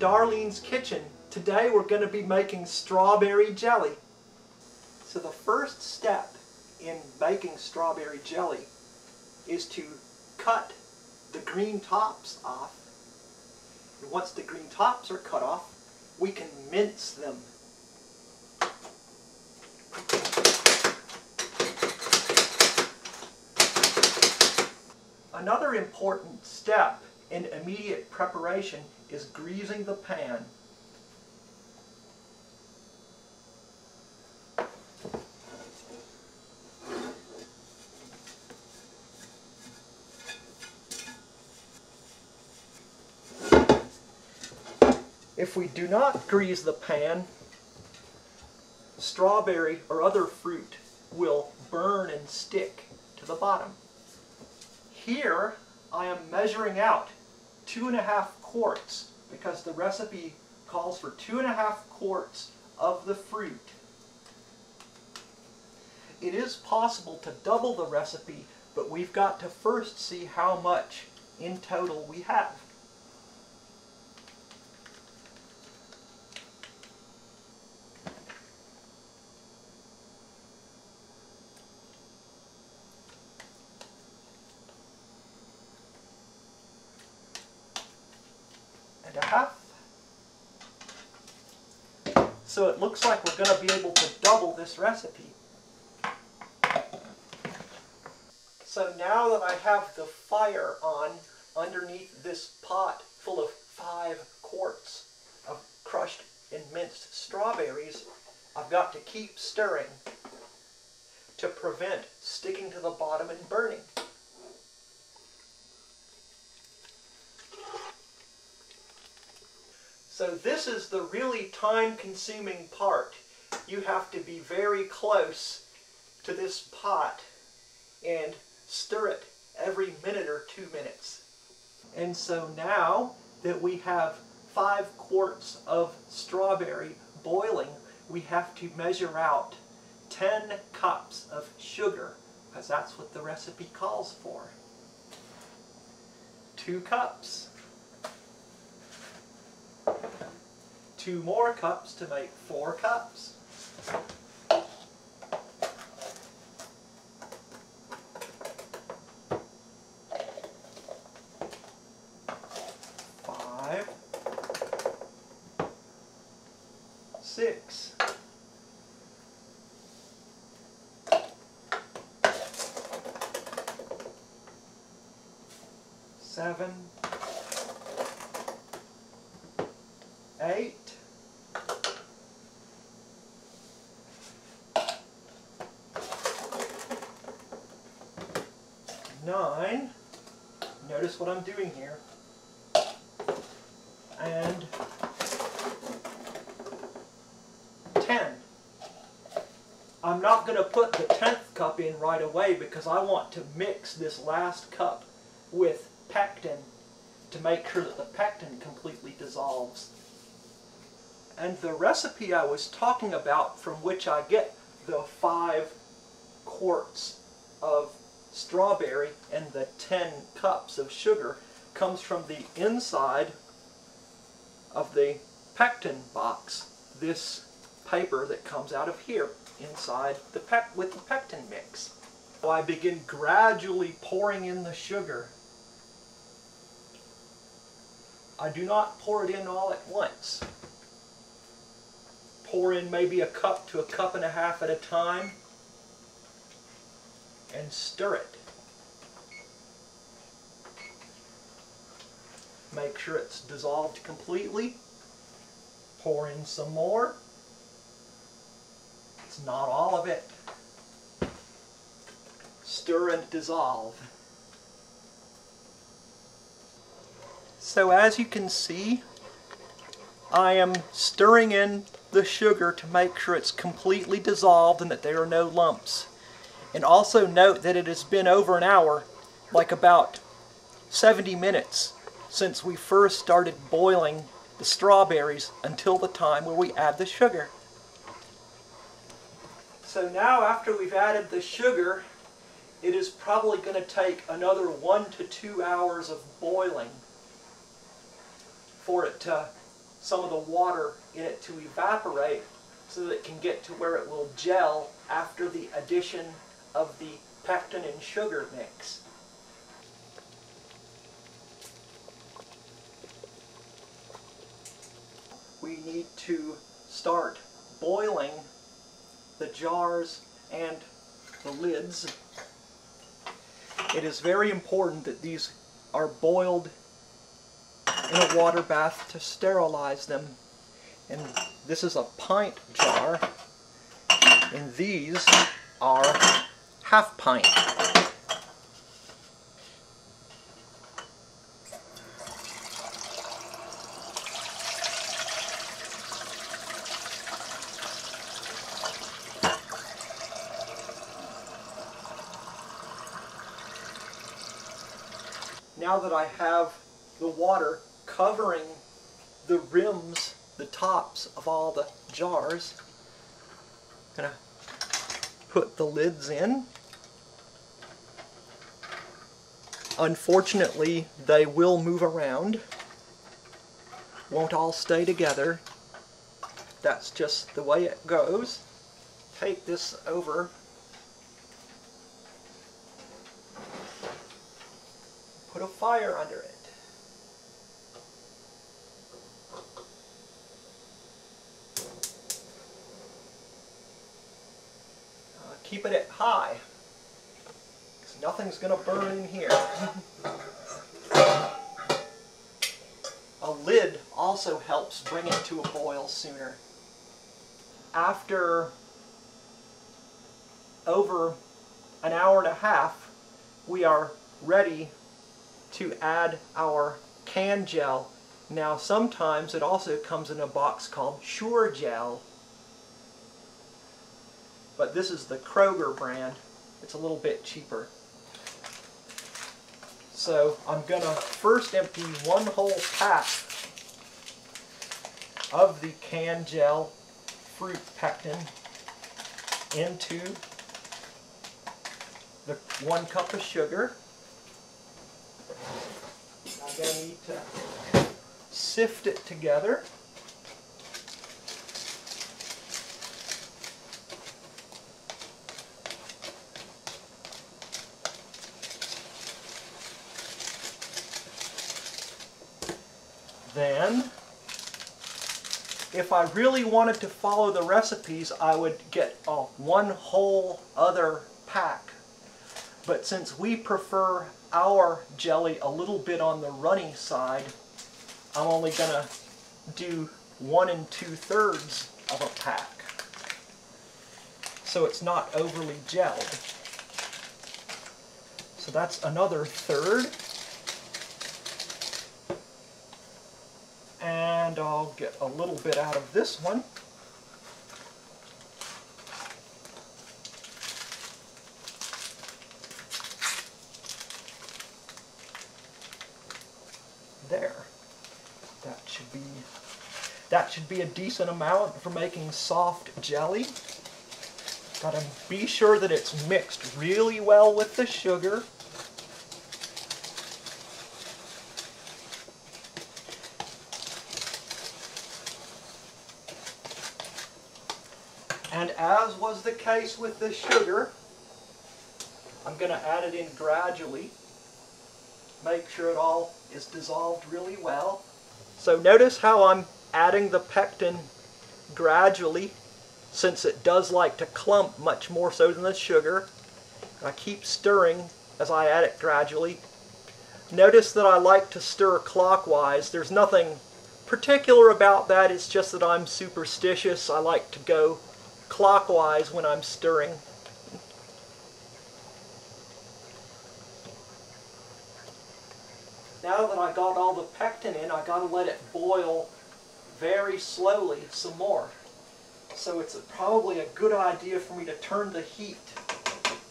Darlene's Kitchen. Today we're going to be making strawberry jelly. So the first step in making strawberry jelly is to cut the green tops off. And once the green tops are cut off, we can mince them. Another important step in immediate preparation is greasing the pan. If we do not grease the pan, strawberry or other fruit will burn and stick to the bottom. Here I am measuring out 2.5 quarts because the recipe calls for 2.5 quarts of the fruit. It is possible to double the recipe, but we've got to first see how much in total we have. And a half. So it looks like we're going to be able to double this recipe. So now that I have the fire on underneath this pot full of 5 quarts of crushed and minced strawberries, I've got to keep stirring to prevent sticking to the bottom and burning. So this is the really time-consuming part. You have to be very close to this pot and stir it every minute or 2 minutes. And so now that we have 5 quarts of strawberry boiling, we have to measure out 10 cups of sugar, because that's what the recipe calls for. 2 cups. 2 more cups to make 4 cups. 5, 6, 7, 8, 9, notice what I'm doing here, and 10. I'm not going to put the 10th cup in right away because I want to mix this last cup with pectin to make sure that the pectin completely dissolves. And the recipe I was talking about, from which I get the 5 quarts of strawberry and the 10 cups of sugar, comes from the inside of the pectin box, this paper that comes out of here inside the with the pectin mix. So I begin gradually pouring in the sugar. I do not pour it in all at once. Pour in maybe a cup to a cup and a half at a time and stir it. Make sure it's dissolved completely. Pour in some more. It's not all of it. Stir and dissolve. So as you can see, I am stirring in the sugar to make sure it's completely dissolved and that there are no lumps. And also note that it has been over an hour, like about 70 minutes, since we first started boiling the strawberries until the time where we add the sugar. So now after we've added the sugar, it is probably going to take another 1 to 2 hours of boiling for it to some of the water in it to evaporate so that it can get to where it will gel after the addition of the pectin and sugar mix. We need to start boiling the jars and the lids. It is very important that these are boiled in a water bath to sterilize them. And this is a pint jar, and these are half pint. Now that I have the water covering the rims, the tops of all the jars, I'm going to put the lids in. Unfortunately, they will move around. Won't all stay together. That's just the way it goes. Take this over. Put a fire under it. Keep it at high, because nothing's going to burn in here. A lid also helps bring it to a boil sooner. After over an hour and a half, we are ready to add our can gel. Now sometimes it also comes in a box called Sure Gel, but this is the Kroger brand. It's a little bit cheaper. So I'm going to first empty one whole pack of the can gel fruit pectin into the 1 cup of sugar. I'm going to need to sift it together. Then, if I really wanted to follow the recipes, I would get one whole other pack. But since we prefer our jelly a little bit on the runny side, I'm only going to do 1 2/3 of a pack, so it's not overly gelled. So that's another 1/3. And I'll get a little bit out of this one. There. That should be a decent amount for making soft jelly. Gotta be sure that it's mixed really well with the sugar. And as was the case with the sugar, I'm going to add it in gradually. Make sure it all is dissolved really well. So notice how I'm adding the pectin gradually, since it does like to clump much more so than the sugar. And I keep stirring as I add it gradually. Notice that I like to stir clockwise. There's nothing particular about that, it's just that I'm superstitious. I like to go clockwise when I'm stirring. Now that I got all the pectin in, I got to let it boil very slowly some more. So it's probably a good idea for me to turn the heat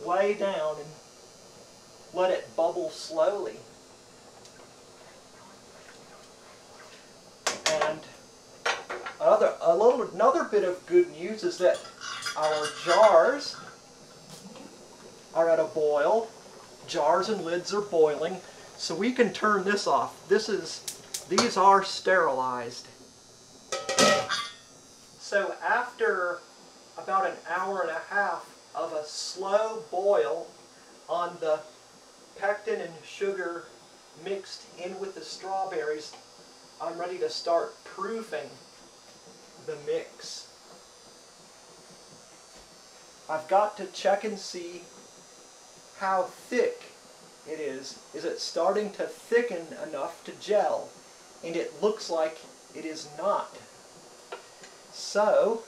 way down and let it bubble slowly. And another bit of good news is that our jars are at a boil. Jars and lids are boiling, so we can turn this off. These are sterilized. So after about an hour and a half of a slow boil on the pectin and sugar mixed in with the strawberries, I'm ready to start proofing the mix. I've got to check and see how thick it is. Is it starting to thicken enough to gel? And it looks like it is not. So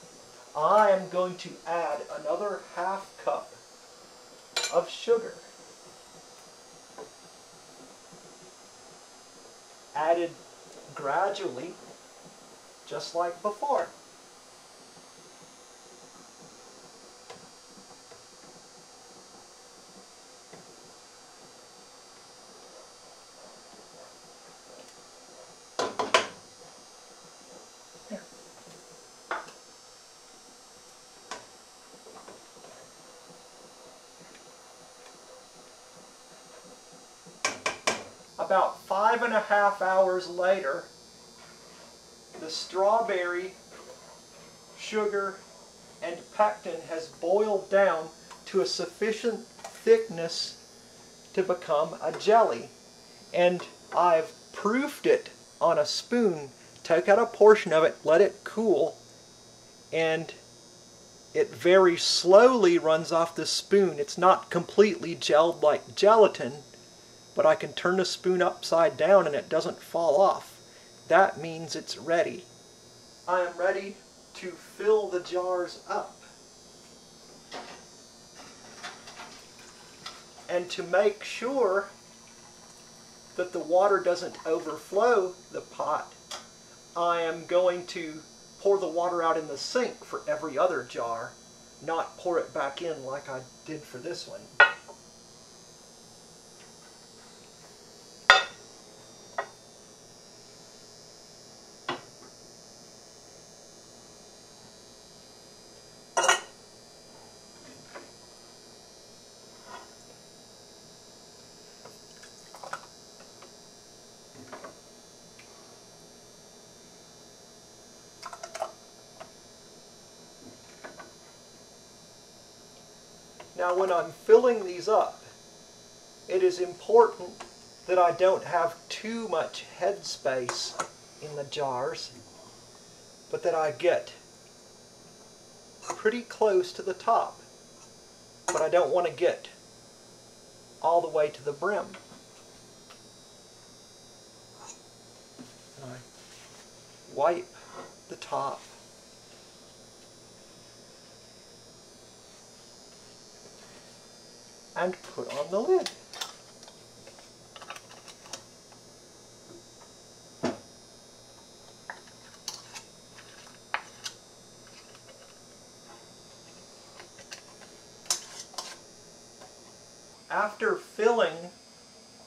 I am going to add another half cup of sugar. Added gradually, just like before. About 5.5 hours later, the strawberry, sugar, and pectin has boiled down to a sufficient thickness to become a jelly. And I've proofed it on a spoon, took out a portion of it, let it cool, and it very slowly runs off the spoon. It's not completely gelled like gelatin, but I can turn the spoon upside down and it doesn't fall off. That means it's ready. I am ready to fill the jars up. And to make sure that the water doesn't overflow the pot, I am going to pour the water out in the sink for every other jar, not pour it back in like I did for this one. Now when I'm filling these up, it is important that I don't have too much head space in the jars, but that I get pretty close to the top. But I don't want to get all the way to the brim. And I wipe the top. And put on the lid. After filling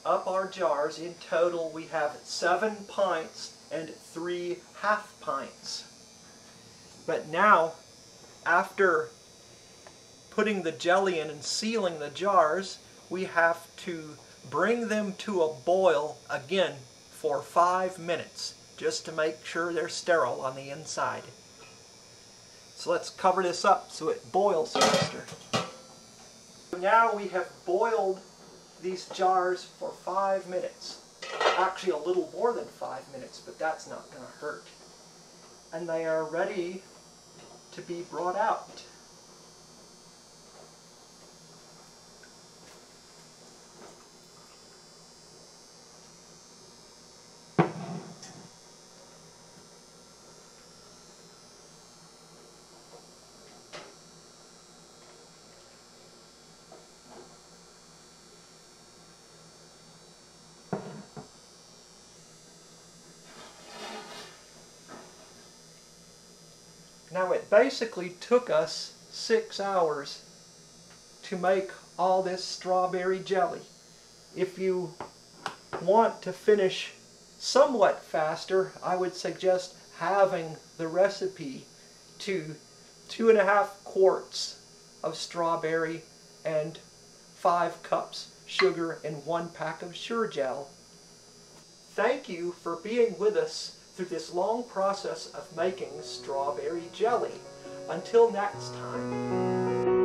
up our jars, in total we have 7 pints and 3 half pints. But now, after putting the jelly in and sealing the jars, we have to bring them to a boil again for 5 minutes, just to make sure they're sterile on the inside. So let's cover this up so it boils faster. Now we have boiled these jars for 5 minutes. Actually a little more than 5 minutes, but that's not going to hurt. And they are ready to be brought out. Now it basically took us 6 hours to make all this strawberry jelly. If you want to finish somewhat faster, I would suggest halving the recipe to 2.5 quarts of strawberry and 5 cups sugar and 1 pack of Sure Gel. Thank you for being with us through this long process of making strawberry jelly. Until next time.